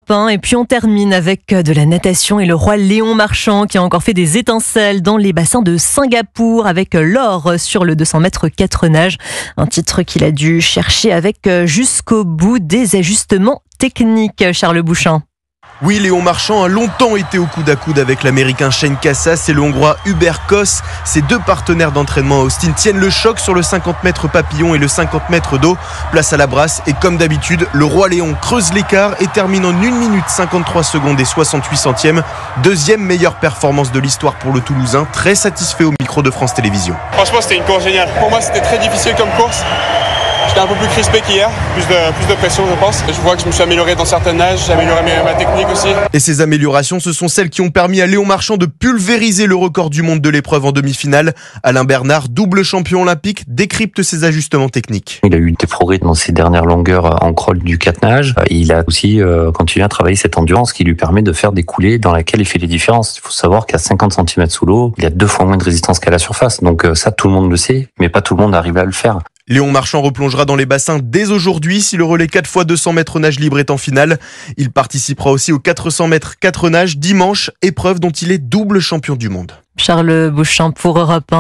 Europe 1. Et puis on termine avec de la natation et le roi Léon Marchand qui a encore fait des étincelles dans les bassins de Singapour avec l'or sur le 200 mètres 4 nages. Un titre qu'il a dû chercher avec jusqu'au bout des ajustements techniques. Charles Bouchin. Oui, Léon Marchand a longtemps été au coude à coude avec l'Américain Shane Cassas et le Hongrois Hubert Koss. Ces deux partenaires d'entraînement à Austin tiennent le choc sur le 50 mètres papillon et le 50 mètres d'eau. Place à la brasse et comme d'habitude, le roi Léon creuse l'écart et termine en 1 minute 53 secondes et 68 centièmes. Deuxième meilleure performance de l'histoire pour le Toulousain, très satisfait au micro de France Télévisions. Franchement, c'était une course géniale. Pour moi, c'était très difficile comme course. J'étais un peu plus crispé qu'hier, plus de pression je pense. Je vois que je me suis amélioré dans certaines nages, j'ai amélioré ma technique aussi. Et ces améliorations, ce sont celles qui ont permis à Léon Marchand de pulvériser le record du monde de l'épreuve en demi-finale. Alain Bernard, double champion olympique, décrypte ses ajustements techniques. Il a eu des progrès dans ses dernières longueurs en crawl du 4 nages. Il a aussi continué à travailler cette endurance qui lui permet de faire des coulées dans lesquelles il fait les différences. Il faut savoir qu'à 50 cm sous l'eau, il y a 2 fois moins de résistance qu'à la surface. Donc ça, tout le monde le sait, mais pas tout le monde arrive à le faire. Léon Marchand replongera dans les bassins dès aujourd'hui si le relais 4x200 mètres nage libre est en finale. Il participera aussi aux 400 mètres 4 nages dimanche, épreuve dont il est double champion du monde. Charles Bouchin pour Europe 1.